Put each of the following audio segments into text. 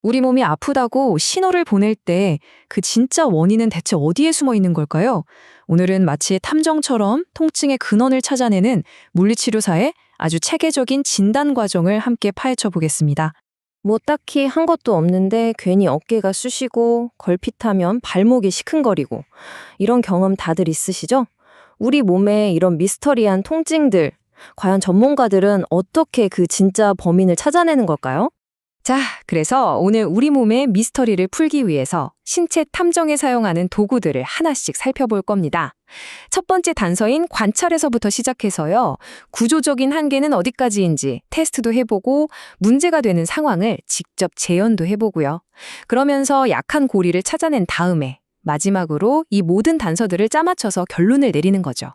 우리 몸이 아프다고 신호를 보낼 때 그 진짜 원인은 대체 어디에 숨어 있는 걸까요? 오늘은 마치 탐정처럼 통증의 근원을 찾아내는 물리치료사의 아주 체계적인 진단 과정을 함께 파헤쳐 보겠습니다. 뭐 딱히 한 것도 없는데 괜히 어깨가 쑤시고 걸핏하면 발목이 시큰거리고 이런 경험 다들 있으시죠? 우리 몸에 이런 미스터리한 통증들, 과연 전문가들은 어떻게 그 진짜 범인을 찾아내는 걸까요? 자, 그래서 오늘 우리 몸의 미스터리를 풀기 위해서 신체 탐정에 사용하는 도구들을 하나씩 살펴볼 겁니다. 첫 번째 단서인 관찰에서부터 시작해서요. 구조적인 한계는 어디까지인지 테스트도 해보고 문제가 되는 상황을 직접 재현도 해보고요. 그러면서 약한 고리를 찾아낸 다음에 마지막으로 이 모든 단서들을 짜맞춰서 결론을 내리는 거죠.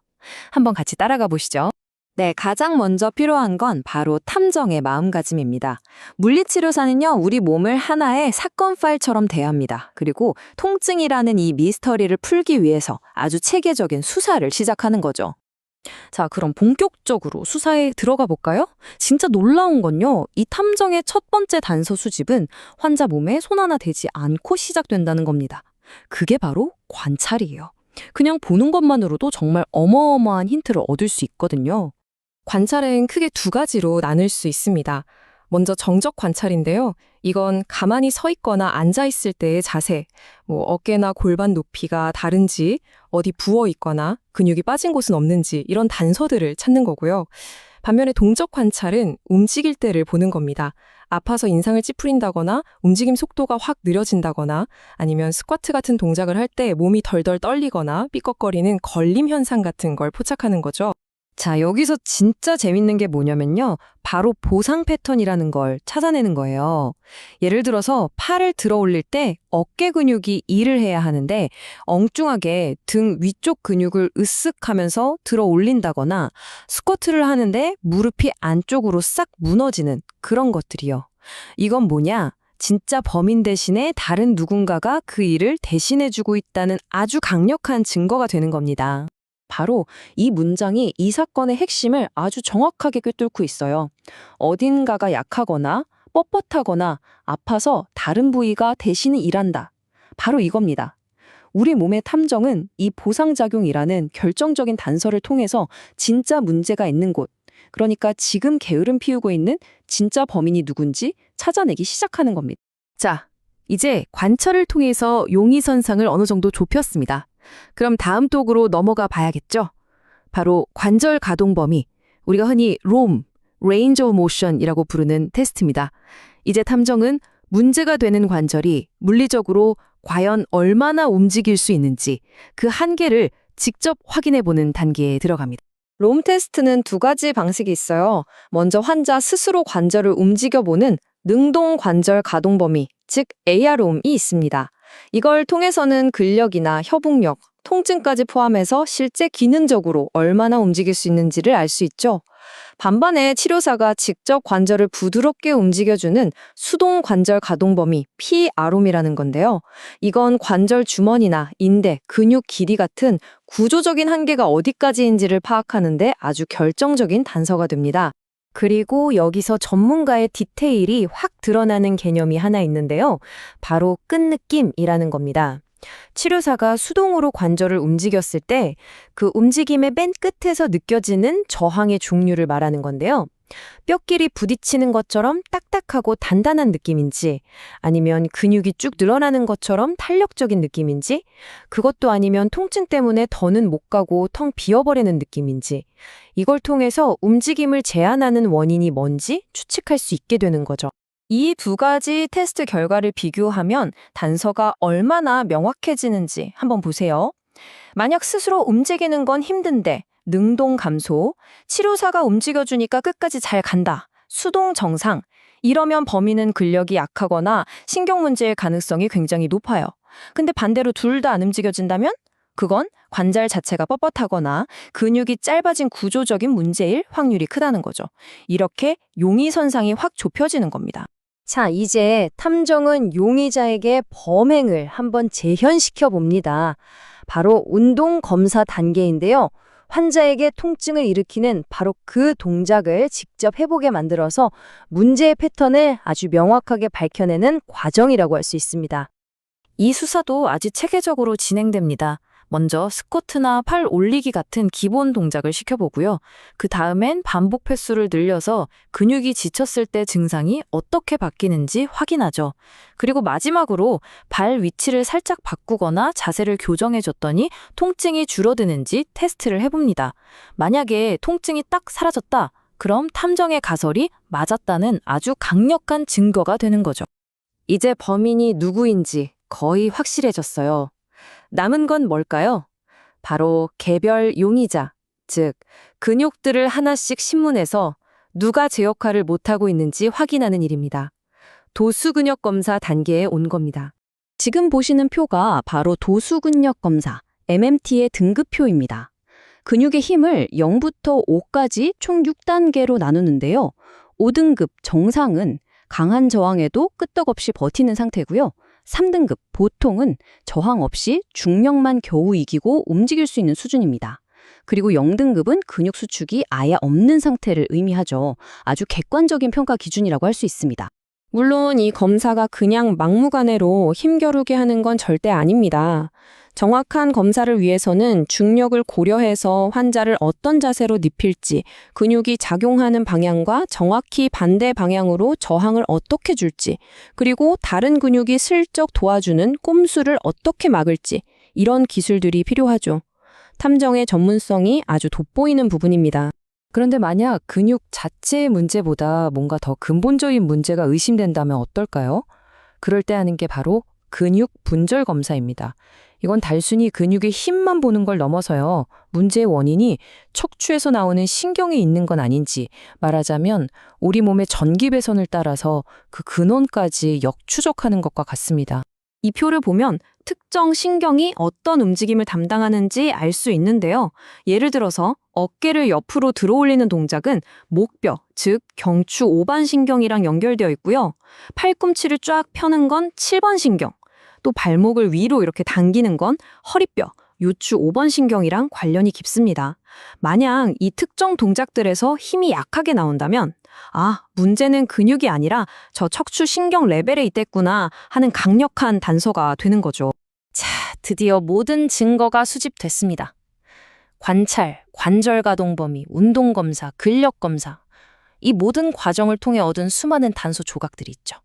한번 같이 따라가 보시죠. 네, 가장 먼저 필요한 건 바로 탐정의 마음가짐입니다. 물리치료사는요, 우리 몸을 하나의 사건 파일처럼 대합니다. 그리고 통증이라는 이 미스터리를 풀기 위해서 아주 체계적인 수사를 시작하는 거죠. 자, 그럼 본격적으로 수사에 들어가 볼까요? 진짜 놀라운 건요, 이 탐정의 첫 번째 단서 수집은 환자 몸에 손 하나 대지 않고 시작된다는 겁니다. 그게 바로 관찰이에요. 그냥 보는 것만으로도 정말 어마어마한 힌트를 얻을 수 있거든요. 관찰은 크게 두 가지로 나눌 수 있습니다. 먼저 정적 관찰인데요. 이건 가만히 서 있거나 앉아 있을 때의 자세, 어깨나 골반 높이가 다른지, 어디 부어 있거나 근육이 빠진 곳은 없는지 이런 단서들을 찾는 거고요. 반면에 동적 관찰은 움직일 때를 보는 겁니다. 아파서 인상을 찌푸린다거나 움직임 속도가 확 느려진다거나 아니면 스쿼트 같은 동작을 할 때 몸이 덜덜 떨리거나 삐걱거리는 걸림 현상 같은 걸 포착하는 거죠. 자, 여기서 진짜 재밌는 게 뭐냐면요. 바로 보상 패턴이라는 걸 찾아내는 거예요. 예를 들어서 팔을 들어 올릴 때 어깨 근육이 일을 해야 하는데 엉뚱하게 등 위쪽 근육을 으쓱 하면서 들어 올린다거나 스쿼트를 하는데 무릎이 안쪽으로 싹 무너지는 그런 것들이요. 이건 뭐냐? 진짜 범인 대신에 다른 누군가가 그 일을 대신해주고 있다는 아주 강력한 증거가 되는 겁니다. 바로 이 문장이 이 사건의 핵심을 아주 정확하게 꿰뚫고 있어요. 어딘가가 약하거나 뻣뻣하거나 아파서 다른 부위가 대신 일한다. 바로 이겁니다. 우리 몸의 탐정은 이 보상작용이라는 결정적인 단서를 통해서 진짜 문제가 있는 곳, 그러니까 지금 게으름 피우고 있는 진짜 범인이 누군지 찾아내기 시작하는 겁니다. 자, 이제 관찰을 통해서 용의선상을 어느 정도 좁혔습니다. 그럼 다음 도구로 넘어가 봐야겠죠? 바로 관절 가동 범위, 우리가 흔히 ROM, Range of Motion이라고 부르는 테스트입니다. 이제 탐정은 문제가 되는 관절이 물리적으로 과연 얼마나 움직일 수 있는지 그 한계를 직접 확인해보는 단계에 들어갑니다. 롬 테스트는 두 가지 방식이 있어요. 먼저 환자 스스로 관절을 움직여보는 능동 관절 가동 범위, 즉 AROM이 있습니다. 이걸 통해서는 근력이나 협응력, 통증까지 포함해서 실제 기능적으로 얼마나 움직일 수 있는지를 알 수 있죠. 반반에 치료사가 직접 관절을 부드럽게 움직여주는 수동 관절 가동 범위, PROM이라는 건데요. 이건 관절 주머니나 인대, 근육 길이 같은 구조적인 한계가 어디까지인지를 파악하는데 아주 결정적인 단서가 됩니다. 그리고 여기서 전문가의 디테일이 확 드러나는 개념이 하나 있는데요. 바로 끝느낌이라는 겁니다. 치료사가 수동으로 관절을 움직였을 때 그 움직임의 맨 끝에서 느껴지는 저항의 종류를 말하는 건데요. 뼈끼리 부딪히는 것처럼 딱딱하고 단단한 느낌인지 아니면 근육이 쭉 늘어나는 것처럼 탄력적인 느낌인지 그것도 아니면 통증 때문에 더는 못 가고 텅 비어버리는 느낌인지 이걸 통해서 움직임을 제한하는 원인이 뭔지 추측할 수 있게 되는 거죠. 이 두 가지 테스트 결과를 비교하면 단서가 얼마나 명확해지는지 한번 보세요. 만약 스스로 움직이는 건 힘든데 능동 감소, 치료사가 움직여주니까 끝까지 잘 간다, 수동 정상, 이러면 범인은 근력이 약하거나 신경 문제일 가능성이 굉장히 높아요. 근데 반대로 둘 다 안 움직여진다면? 그건 관절 자체가 뻣뻣하거나 근육이 짧아진 구조적인 문제일 확률이 크다는 거죠. 이렇게 용의선상이 확 좁혀지는 겁니다. 자, 이제 탐정은 용의자에게 범행을 한번 재현시켜 봅니다. 바로 운동 검사 단계인데요. 환자에게 통증을 일으키는 바로 그 동작을 직접 해보게 만들어서 문제의 패턴을 아주 명확하게 밝혀내는 과정이라고 할 수 있습니다. 이 수사도 아주 체계적으로 진행됩니다. 먼저 스쿼트나 팔 올리기 같은 기본 동작을 시켜보고요. 그 다음엔 반복 횟수를 늘려서 근육이 지쳤을 때 증상이 어떻게 바뀌는지 확인하죠. 그리고 마지막으로 발 위치를 살짝 바꾸거나 자세를 교정해줬더니 통증이 줄어드는지 테스트를 해봅니다. 만약에 통증이 딱 사라졌다, 그럼 탐정의 가설이 맞았다는 아주 강력한 증거가 되는 거죠. 이제 범인이 누구인지 거의 확실해졌어요. 남은 건 뭘까요? 바로 개별 용의자, 즉 근육들을 하나씩 신문해서 누가 제 역할을 못하고 있는지 확인하는 일입니다. 도수근역 검사 단계에 온 겁니다. 지금 보시는 표가 바로 도수근력 검사, MMT의 등급표입니다. 근육의 힘을 0부터 5까지 총 6단계로 나누는데요. 5등급 정상은 강한 저항에도 끄떡없이 버티는 상태고요. 3등급 보통은 저항 없이 중력만 겨우 이기고 움직일 수 있는 수준입니다. 그리고 0등급은 근육 수축이 아예 없는 상태를 의미하죠. 아주 객관적인 평가 기준이라고 할 수 있습니다. 물론 이 검사가 그냥 막무가내로 힘겨루게 하는 건 절대 아닙니다. 정확한 검사를 위해서는 중력을 고려해서 환자를 어떤 자세로 눕힐지, 근육이 작용하는 방향과 정확히 반대 방향으로 저항을 어떻게 줄지, 그리고 다른 근육이 슬쩍 도와주는 꼼수를 어떻게 막을지, 이런 기술들이 필요하죠. 탐정의 전문성이 아주 돋보이는 부분입니다. 그런데 만약 근육 자체의 문제보다 뭔가 더 근본적인 문제가 의심된다면 어떨까요? 그럴 때 하는 게 바로 근육 분절 검사입니다. 이건 단순히 근육의 힘만 보는 걸 넘어서요. 문제의 원인이 척추에서 나오는 신경에 있는 건 아닌지, 말하자면 우리 몸의 전기 배선을 따라서 그 근원까지 역추적하는 것과 같습니다. 이 표를 보면 특정 신경이 어떤 움직임을 담당하는지 알 수 있는데요. 예를 들어서 어깨를 옆으로 들어올리는 동작은 목뼈, 즉 경추 5번 신경이랑 연결되어 있고요. 팔꿈치를 쫙 펴는 건 7번 신경, 또 발목을 위로 이렇게 당기는 건 허리뼈, 요추 5번 신경이랑 관련이 깊습니다. 만약 이 특정 동작들에서 힘이 약하게 나온다면 문제는 근육이 아니라 저 척추 신경 레벨에 있댔구나 하는 강력한 단서가 되는 거죠. 자, 드디어 모든 증거가 수집됐습니다. 관찰, 관절 가동 범위, 운동 검사, 근력 검사. 이 모든 과정을 통해 얻은 수많은 단서 조각들이 있죠.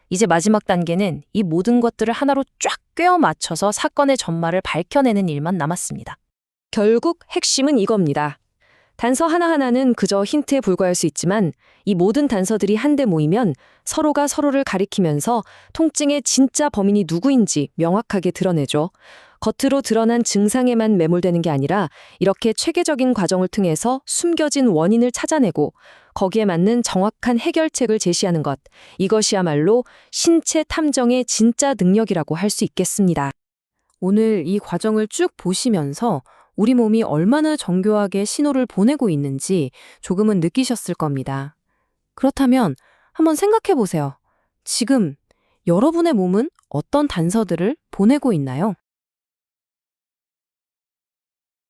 이제 마지막 단계는 이 모든 것들을 하나로 쫙 꿰어 맞춰서 사건의 전말을 밝혀내는 일만 남았습니다. 결국 핵심은 이겁니다. 단서 하나하나는 그저 힌트에 불과할 수 있지만 이 모든 단서들이 한데 모이면 서로가 서로를 가리키면서 통증의 진짜 범인이 누구인지 명확하게 드러내죠. 겉으로 드러난 증상에만 매몰되는 게 아니라 이렇게 체계적인 과정을 통해서 숨겨진 원인을 찾아내고 거기에 맞는 정확한 해결책을 제시하는 것, 이것이야말로 신체 탐정의 진짜 능력이라고 할 수 있겠습니다. 오늘 이 과정을 쭉 보시면서 우리 몸이 얼마나 정교하게 신호를 보내고 있는지 조금은 느끼셨을 겁니다. 그렇다면 한번 생각해 보세요. 지금 여러분의 몸은 어떤 단서들을 보내고 있나요?